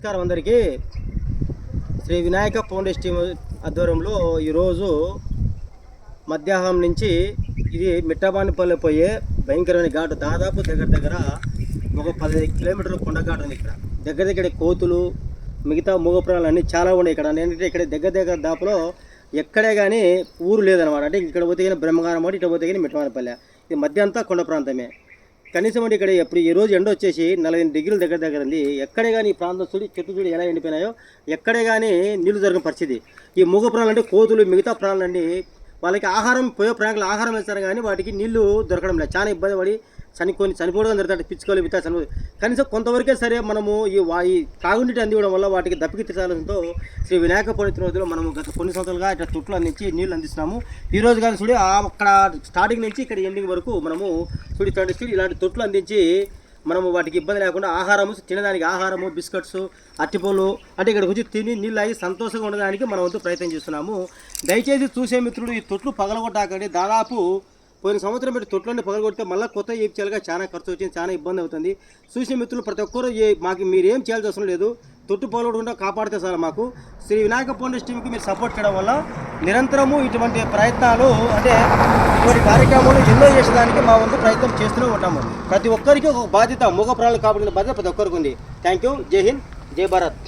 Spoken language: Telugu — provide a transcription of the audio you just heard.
నమస్కారం అందరికీ. శ్రీ వినాయక ఫౌండేషన్ టీం ఆధ్వర్యంలో ఈరోజు మధ్యాహ్నం నుంచి ఇది మిట్టబానిపల్లి పోయే భయంకరమైన ఘాటు, దాదాపు దగ్గర ఒక 10 కిలోమీటర్ల కొండ ఘాటు ఉంది. ఇక్కడ దగ్గర కోతులు మిగతా మూగప్రాణాలు అన్నీ చాలా ఉన్నాయి. ఏంటంటే ఇక్కడ దగ్గర దాపులో ఎక్కడే కానీ ఊరు లేదనమాట. అంటే ఇక్కడ పోతే కానీ బ్రహ్మగారం ఇటు పోతే కానీ మిట్టబానిపల్లె, ఇది మధ్య అంతా కొండ ప్రాంతమే. కనీసం అంటే ఇక్కడ ఎప్పుడు ఈ రోజు ఎండ వచ్చేసి 40 డిగ్రీల దగ్గర ఉంది. ఎక్కడే కానీ ఈ ప్రాంతం చెట్టు చూడి ఎలా ఎండిపోయినాయో, ఎక్కడే కానీ నీళ్లు దొరకని పరిస్థితి. ఈ మూగ ప్రాణులు అంటే కోతులు మిగతా ప్రాణులన్నీ వాళ్ళకి ఆహారం పోయే ప్రాణులు ఆహారం వేస్తారు కానీ వాటికి నీళ్లు దొరకడం లేదు. చాలా ఇబ్బంది పడి చనిపోవడం జరుగుతుంది. పిచ్చుకోవాలి మిగతా చనిపోదు. కనీసం కొంతవరకే సరే మనము ఈ తాగునీటి అందివ్వడం వల్ల వాటికి దప్పికి తీర్చాలంతో శ్రీ వినాయక ఫౌండేషన్ రోజులో మనము గత కొన్ని సంవత్సరాలుగా ఇట్లా తొట్లు అందించి నీళ్ళు అందిస్తున్నాము. ఈ రోజు కానీ చూడి అక్కడ స్టార్టింగ్ నుంచి ఇక్కడ ఎండింగ్ వరకు మనము చూడి ఇలాంటి తొట్లు అందించి మనము వాటికి ఇబ్బంది లేకుండా ఆహారము తినడానికి ఆహారము, బిస్కెట్స్, అట్టిపళ్ళు అంటే ఇక్కడికి వచ్చి తిని నీళ్ళు అయ్యి సంతోషంగా ఉండడానికి మనం వంతు ప్రయత్నం చేస్తున్నాము. దయచేసి చూసే మిత్రుడు ఈ తొట్లు పగలగొట్టాకండి. దాదాపు పోయిన సంవత్సరం పెట్టి తొట్లన్నీ పగలగొడితే మళ్ళీ కొత్త ఏడ్చేలుగా చాలా ఖర్చు వచ్చింది, చాలా ఇబ్బంది అవుతుంది. చూసే మిత్రులు ప్రతి ఒక్కరు మాకు మీరు ఏం చేయాల్సి అవసరం లేదు, తొట్టు పగలగొట్టకుండా కాపాడితే సార్ మాకు శ్రీ వినాయక ఫౌండేషన్ టీంకి మీరు సపోర్ట్ చేయడం వల్ల నిరంతరము ఇటువంటి ప్రయత్నాలు అంటే ఇటువంటి కార్యక్రమాలు ఎన్నో చేసేదానికి మా వంతు ప్రయత్నం చేస్తూనే ఉంటాము. ప్రతి ఒక్కరికి ఒక బాధ్యత, మూగ ప్రాణాలు కాపాడిన బాధ్యత ప్రతి ఒక్కరికి ఉంది. Thank you. జై హింద్, జై భారత్.